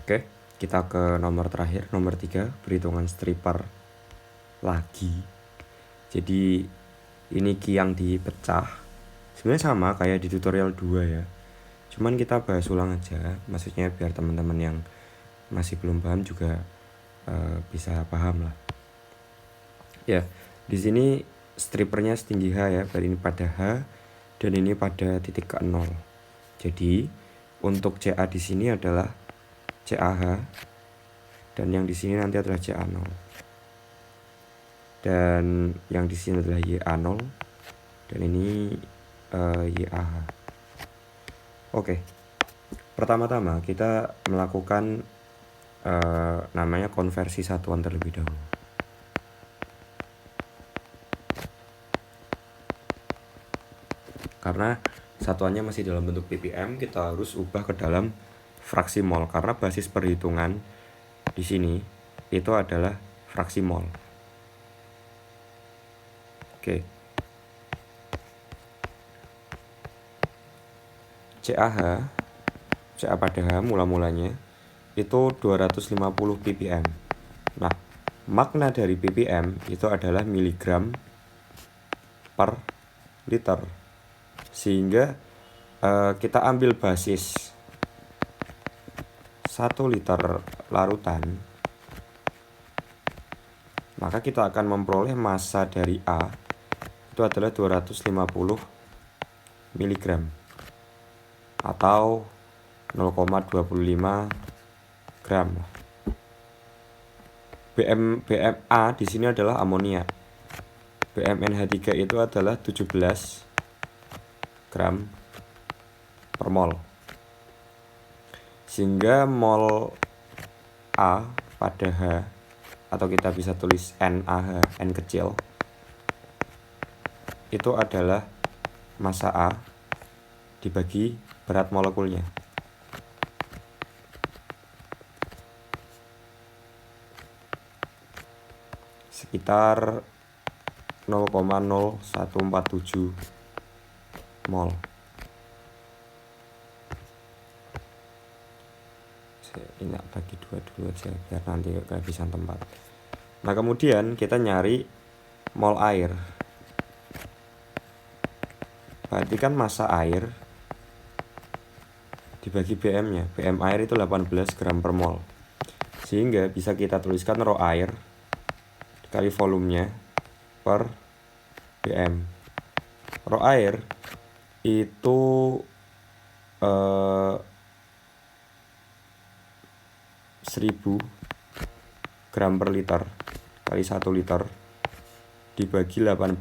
Oke, kita ke nomor terakhir, nomor 3, perhitungan stripper lagi. Jadi ini key yang dipecah. Sebenarnya sama kayak di tutorial 2 ya. Cuman kita bahas ulang aja, maksudnya biar teman-teman yang masih belum paham juga bisa paham lah. Ya, di sini strippernya setinggi H ya, berarti ini pada H dan ini pada titik ke 0. Jadi untuk CA di sini adalah CAH dan yang di sini nanti adalah CA0. Dan yang di sini adalah YA0 dan ini YAH. Oke. Pertama-tama kita melakukan namanya konversi satuan terlebih dahulu. Karena satuannya masih dalam bentuk ppm, kita harus ubah ke dalam fraksi mol karena basis perhitungan di sini itu adalah fraksi mol. Oke. CA pada H mula-mulanya itu 250 ppm. Nah, makna dari ppm itu adalah miligram per liter. Sehingga kita ambil basis 1 liter larutan, maka kita akan memperoleh massa dari A itu adalah 250 mg atau 0,25 gram. BMA di sini adalah amonia. BmNH3 itu adalah 17 gram per mol. Sehingga mol A pada H, atau kita bisa tulis NaH, N kecil, itu adalah massa A dibagi berat molekulnya. Sekitar 0,0147 mol. Ini bagi 2 dulu aja biar nanti kehabisan tempat. Nah, kemudian kita nyari mol air. Berarti kan massa air dibagi BM-nya. BM air itu 18 gram per mol. Sehingga bisa kita tuliskan rho air dikali volumenya per BM. Rho air itu 1000 gram per liter kali 1 liter dibagi 18,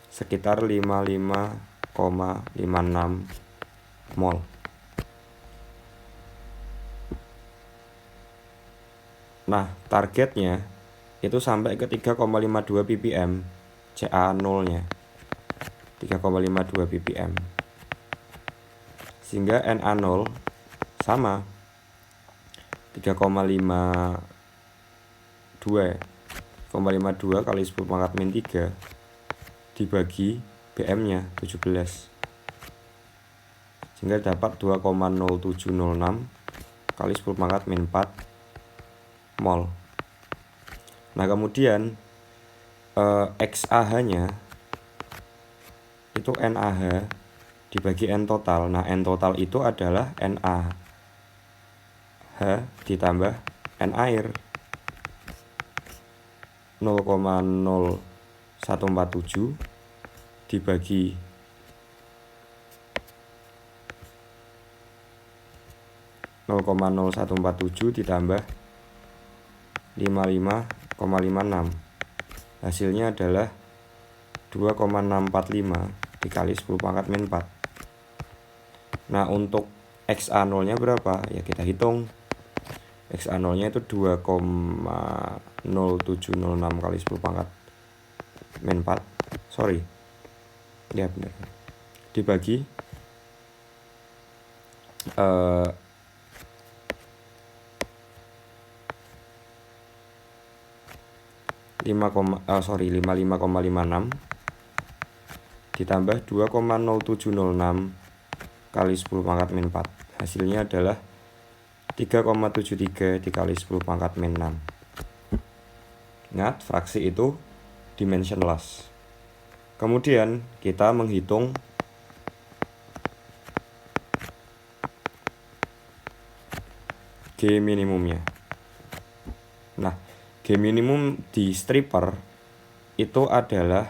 sekitar 55,56 mol. Nah, targetnya itu sampai ke 3,52 ppm, CA0 nya 3,52 ppm. Sehingga Na0 sama 3,52 kali 10 pangkat min 3 dibagi BM nya 17, sehingga dapat 2,0706 kali 10 pangkat min 4 mol. Nah, kemudian XAH nya itu NaH dibagi N total. Nah, N total itu adalah NaH ditambah N air 0,0147 dibagi 0,0147 ditambah 55,56. Hasilnya adalah 2,645 dikali 10 pangkat min 4. Nah, untuk XA0 nya berapa? Ya kita hitung. XA0 nya itu 2,0706 kali 10 pangkat min 4. Sorry. Ya benar. Dibagi 55,56 ditambah 2,0706 kali 10 pangkat min 4. Hasilnya adalah 3,73 dikali 10 pangkat min 6. Ingat, fraksi itu dimensionless. Kemudian kita menghitung G minimumnya. Nah, G minimum di stripper itu adalah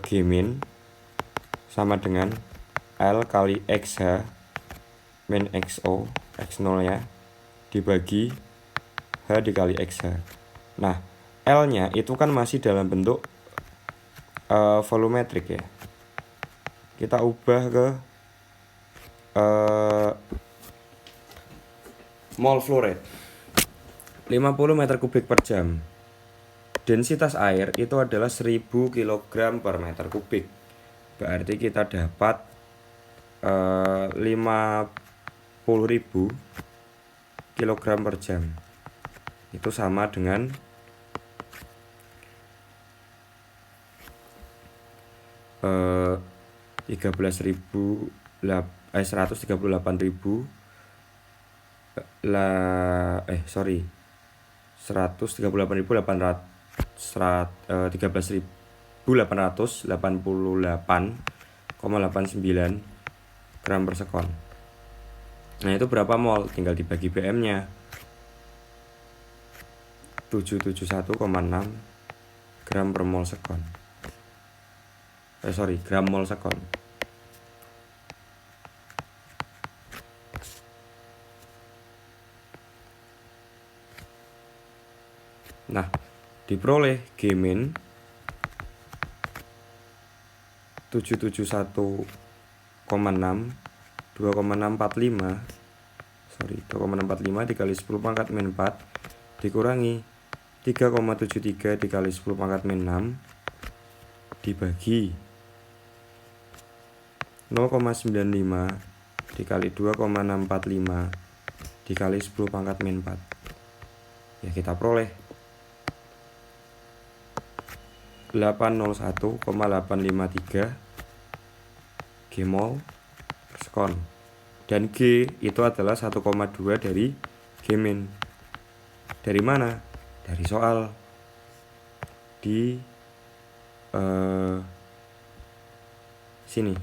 G min sama dengan L kali XH min XO, X0 ya, dibagi H dikali XH. Nah, L-nya itu kan masih dalam bentuk volumetrik ya. Kita ubah ke mol flow rate 50 meter kubik per jam. Densitas air itu adalah 1000 kg per meter kubik. Berarti kita dapat 50.000 kg per jam. Itu sama dengan 13.888,89 gram per sekon. Nah, itu berapa mol? Tinggal dibagi BM-nya. 771,6 gram per mol sekon. Gram mol sekon. Nah, diperoleh G min 771,6 2,645 dikali 10 pangkat min 4 dikurangi 3,73 dikali 10 pangkat min 6 dibagi 0,95 dikali 2,645 dikali 10 pangkat min 4. Ya, kita peroleh 801,853 G mol per sekon. Dan G itu adalah 1,2 dari G min. Dari mana? Dari soal. Di sini.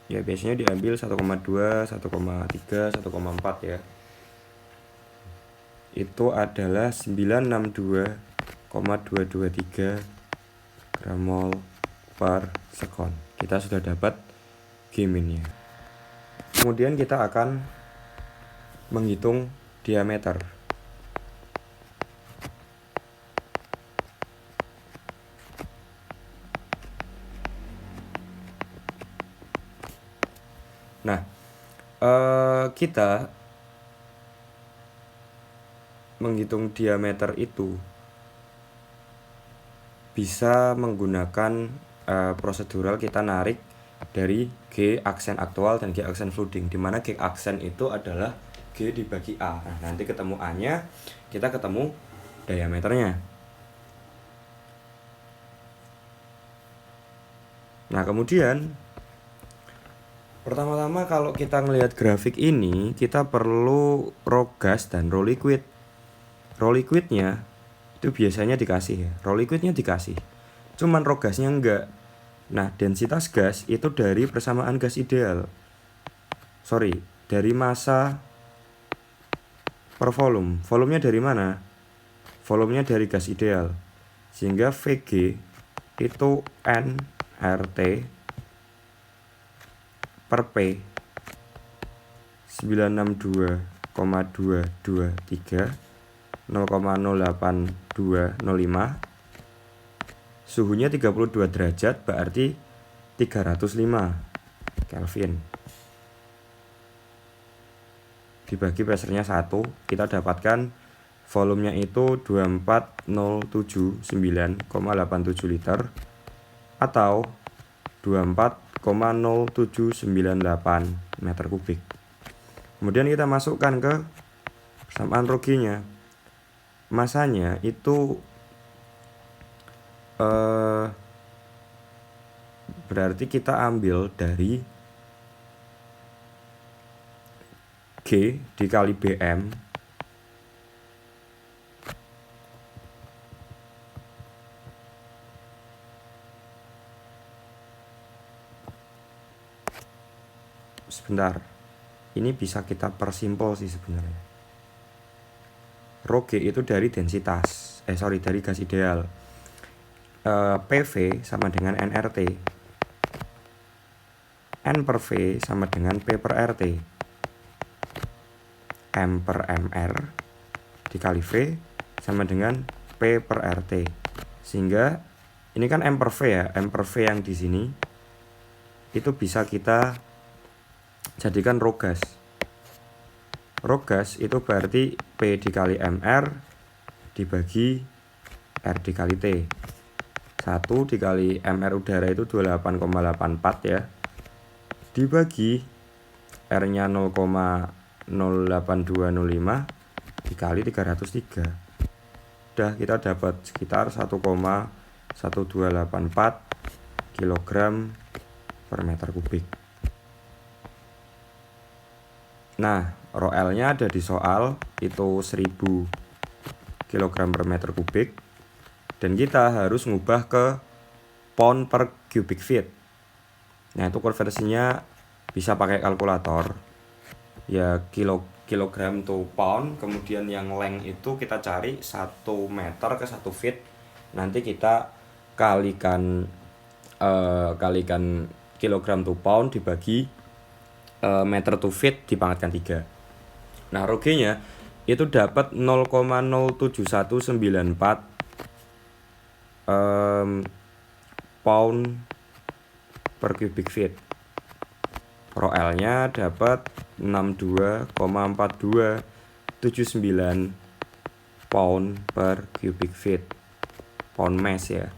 Ya, biasanya diambil 1,2, 1,3, 1,4 ya. Itu adalah 962,223 gram mol per sekon. Kita sudah dapat G min-nya. Kemudian kita akan menghitung diameter. Nah, kita menghitung diameter itu bisa menggunakan prosedural. Kita narik dari G aksen aktual dan G aksen flooding, dimana G aksen itu adalah G dibagi A. Nah, nanti ketemu A nya, kita ketemu diameternya. Nah, kemudian pertama-tama kalau kita ngelihat grafik ini, kita perlu raw gas dan raw liquid. Raw liquidnya itu biasanya dikasih ya, raw liquidnya dikasih, cuman raw gasnya enggak. Nah, densitas gas itu dari persamaan gas ideal, dari massa per volume. Volumenya dari mana? Volumenya dari gas ideal, sehingga VG itu nRT per P 962,223 0,08205. Suhunya 32 derajat, berarti 305 Kelvin. Dibagi pressure-nya 1, kita dapatkan volumenya itu 24079,87 liter atau 24,0798 meter kubik. Kemudian kita masukkan ke persamaan Rho-nya. Masanya itu berarti kita ambil dari G dikali BM sebentar, ini bisa kita persimpel sih sebenarnya. Rho G itu dari densitas, dari gas ideal. PV sama dengan nRT, N per V sama dengan P per RT, M per MR dikali V sama dengan P per RT. Sehingga ini kan M per V ya, M per V yang di sini itu bisa kita jadikan rho gas. Rho gas itu berarti P dikali MR dibagi R dikali T. 1 dikali MR udara itu 28,84 ya, dibagi R nya 0,08205 dikali 303. Udah, kita dapat sekitar 1,1284 kg per meter kubik. Nah, rho L nya ada di soal, itu 1000 kg per meter kubik, dan kita harus ngubah ke pound per cubic feet. Nah, itu konversinya bisa pakai kalkulator ya, kilogram to pound, kemudian yang length itu kita cari 1 meter ke 1 feet, nanti kita kalikan kilogram to pound dibagi meter to feet dipangkatkan 3. Nah, rho G nya itu dapat 0,07194 pound per cubic feet. Rho L nya dapat 62,4279 pound per cubic feet, pound mass ya.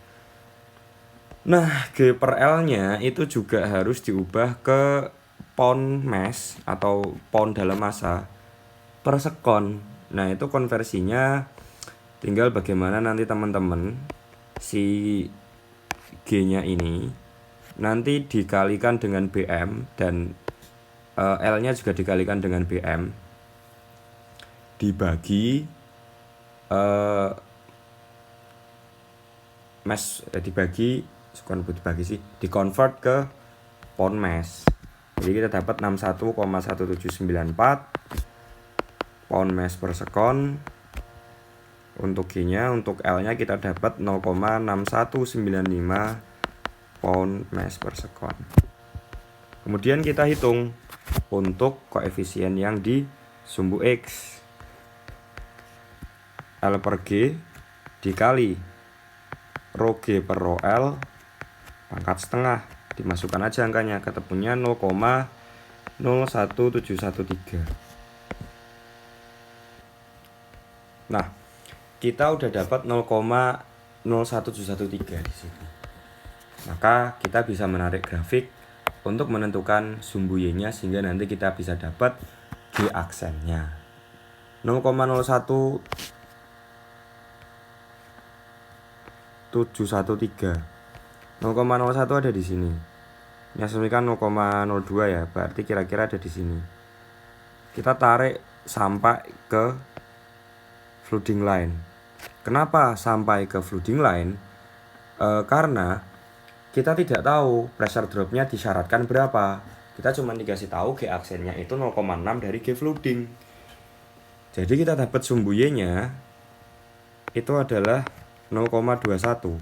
Nah, G per L nya itu juga harus diubah ke pound mass atau pound dalam massa per sekon. Nah, itu konversinya tinggal bagaimana nanti teman-teman si G nya ini nanti dikalikan dengan BM, dan L nya juga dikalikan dengan BM dibagi mass, dikonvert ke pound mass. Jadi kita dapat 61,1794 pound mass per sekon untuk G nya. Untuk L nya kita dapat 0,6195 pound mass per sekon. Kemudian kita hitung untuk koefisien yang di sumbu X. L per G dikali rho G per rho L pangkat setengah, dimasukkan aja angkanya, ketemunya 0,01713. Nah, kita udah dapat 0,01713 di sini. Maka kita bisa menarik grafik untuk menentukan sumbu Y-nya, sehingga nanti kita bisa dapat G aksennya. 0,01713 0,01 ada di sini. Ini asumsikan 0,02 ya, berarti kira-kira ada di sini. Kita tarik sampai ke flooding line. Kenapa sampai ke flooding line? Karena kita tidak tahu pressure dropnya disyaratkan berapa. Kita cuma dikasih tahu G aksennya itu 0,6 dari G flooding. Jadi kita dapat sumbu Y-nya itu adalah 0,21.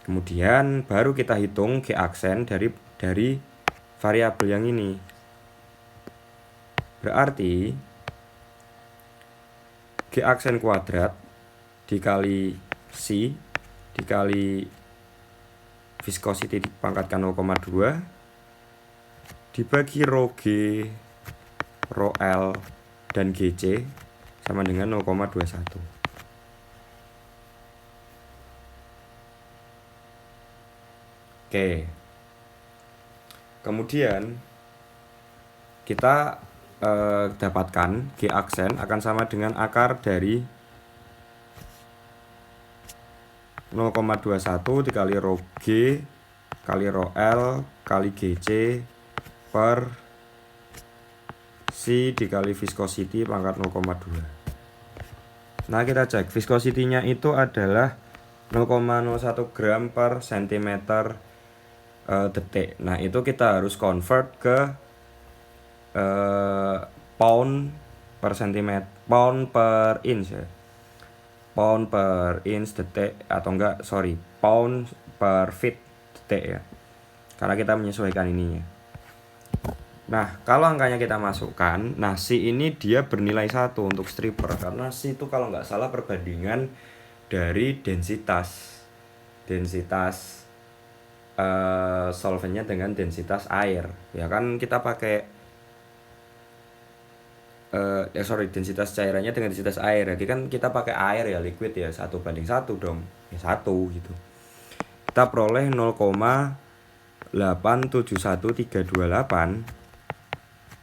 Kemudian baru kita hitung G aksen dari variabel yang ini. Berarti G aksen kuadrat dikali C dikali viscosity dipangkatkan 0,2 dibagi rho G, rho L, dan GC sama dengan 0,21. Oke. Kemudian kita dapatkan G aksen akan sama dengan akar dari 0,21 dikali rho G kali rho L kali GC per C dikali viscosity pangkat 0,2. Nah kita cek viscosity-nya itu adalah 0,01 gram per centimeter detik. Nah itu kita harus convert ke pound per centimeter, pound per inch ya. Pound per inch detik atau enggak, sorry, pound per feet detik ya. Karena kita menyesuaikan ininya. Nah, kalau angkanya kita masukkan, nah C ini dia bernilai 1 untuk stripper karena C itu kalau nggak salah perbandingan dari densitas solvennya dengan densitas air. Ya kan kita pakai densitas cairannya dengan densitas air. Jadi kan kita pakai air ya, liquid ya, 1:1 dong. Ya 1 gitu. Kita peroleh 0,871328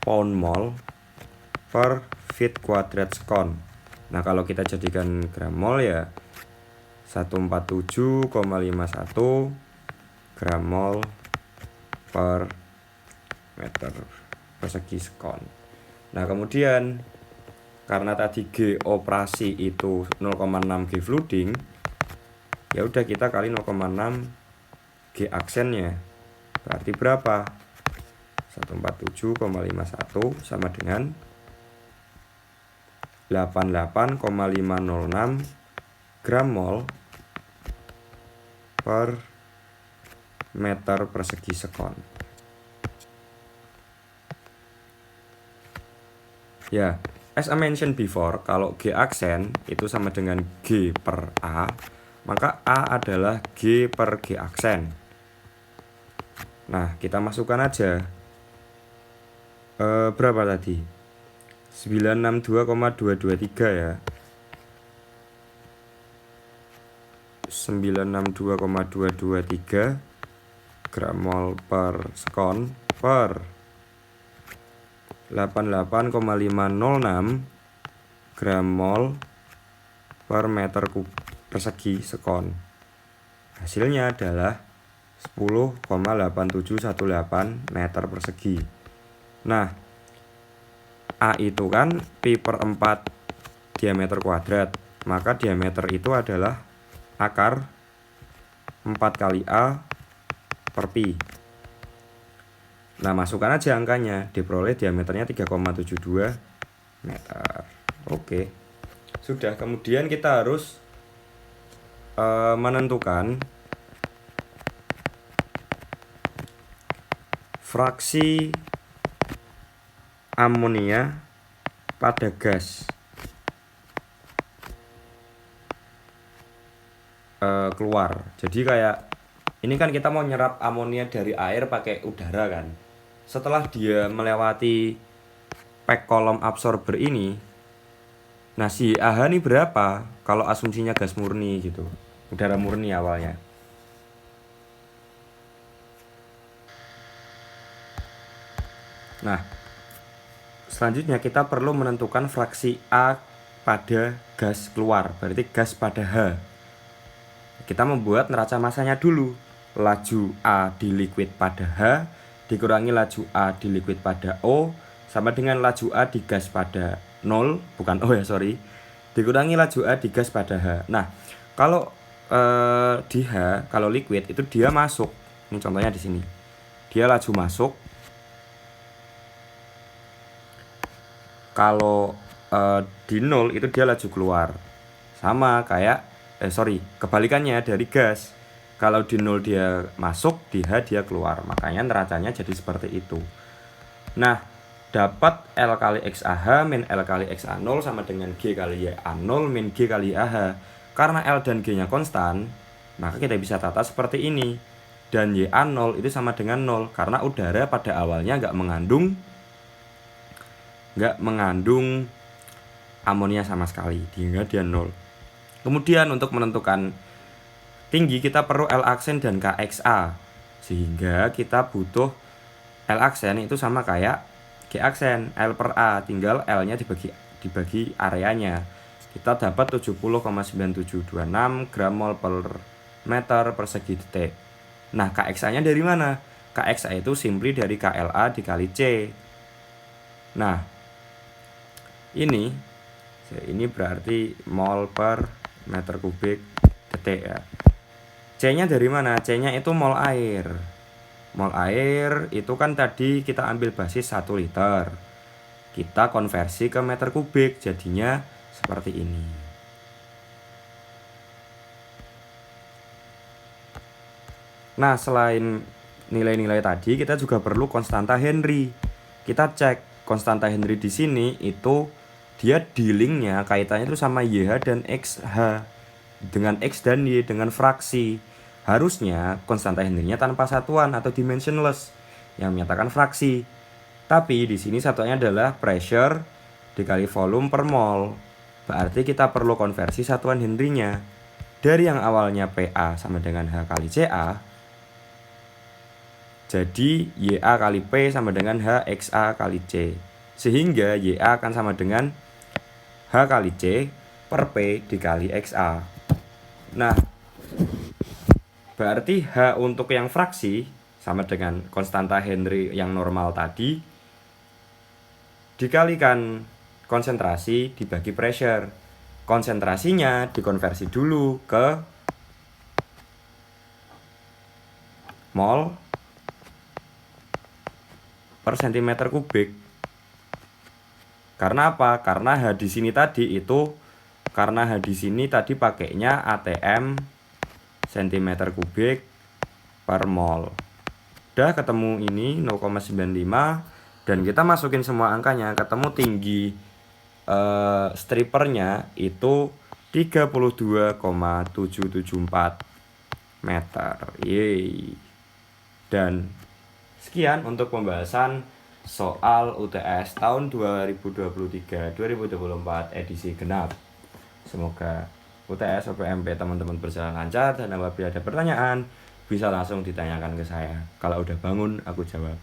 pound mol per feet kuadrat sekon. Nah kalau kita jadikan gram mol ya 147,51 gram mol per meter persegi sekon. Nah kemudian karena tadi G operasi itu 0,6 G flooding, ya udah kita kali 0,6 G aksennya, berarti berapa? 147,51 sama dengan 88,506 gram mol per meter persegi sekon. Ya, as I mentioned before, kalau G aksen itu sama dengan G per A, maka A adalah G per G aksen. Nah, kita masukkan aja. Berapa tadi? 962,223 ya. 962,223 gram mol per sekon per 88,506 gram mol per meter persegi sekon. Hasilnya adalah 10,8718 meter persegi. Nah, A itu kan pi per 4 diameter kuadrat, maka diameter itu adalah akar 4 kali A per pi. Nah masukkan aja angkanya, diperoleh diameternya 3,72 meter. Oke, sudah. Kemudian kita harus menentukan fraksi amonia pada gas keluar. Jadi kayak ini kan kita mau nyerap amonia dari air pakai udara kan. Setelah dia melewati pack kolom absorber ini, nah si AH ini berapa kalau asumsinya gas murni gitu, udara murni awalnya. Nah selanjutnya kita perlu menentukan fraksi A pada gas keluar, berarti gas pada H. Kita membuat neraca masanya dulu. Laju A di liquid pada H dikurangi laju A di liquid pada O sama dengan laju A di gas pada 0, bukan O ya, sorry, dikurangi laju A di gas pada H. Nah kalau di H, kalau liquid itu dia masuk, ini contohnya di sini, dia laju masuk. Kalau di 0 itu dia laju keluar. Sama kayak kebalikannya dari gas. Kalau di 0 dia masuk, di H dia keluar. Makanya neracanya jadi seperti itu. Nah, dapat L kali XAH min L kali XA0 sama dengan G kali YA0 min G kali AH. Karena L dan G-nya konstan, maka kita bisa tata seperti ini. Dan YA0 itu sama dengan 0 karena udara pada awalnya nggak mengandung amonia sama sekali, sehingga dia 0. Kemudian untuk menentukan tinggi kita perlu L aksen dan KXA, sehingga kita butuh L aksen itu sama kayak G aksen, L per A, tinggal L nya dibagi areanya. Kita dapat 70,9726 gram mol per meter persegi detik. Nah, KXA-nya dari mana? KXA itu simply dari KLA dikali C. Nah, ini berarti mol per meter kubik detik ya. C-nya dari mana? C-nya itu mol air. Mol air itu kan tadi kita ambil basis 1 liter. Kita konversi ke meter kubik, jadinya seperti ini. Nah, selain nilai-nilai tadi, kita juga perlu konstanta Henry. Kita cek konstanta Henry di sini itu dia dealingnya kaitannya itu sama YH dan XH. Dengan X dan Y dengan fraksi. Harusnya konstanta Henry-nya tanpa satuan atau dimensionless yang menyatakan fraksi. Tapi di sini satuannya adalah pressure dikali volume per mol. Berarti kita perlu konversi satuan Henry-nya. Dari yang awalnya PA sama dengan H kali CA, jadi YA kali P sama dengan HXA kali C. Sehingga YA akan sama dengan H kali C per P dikali XA. Nah, berarti H untuk yang fraksi sama dengan konstanta Henry yang normal tadi dikalikan konsentrasi dibagi pressure. Konsentrasinya dikonversi dulu ke mol per cm kubik. Karena apa? Karena H di sini tadi itu karena H di sini tadi pakainya ATM cm kubik per mol. Udah ketemu ini 0,95 dan kita masukin semua angkanya, ketemu tinggi stripernya itu 32,774 meter. Yeay. Dan sekian untuk pembahasan soal UTS tahun 2023-2024 edisi genap. Semoga UTS OPMP teman-teman berjalan lancar, dan apabila ada pertanyaan bisa langsung ditanyakan ke saya. Kalau udah bangun aku jawab.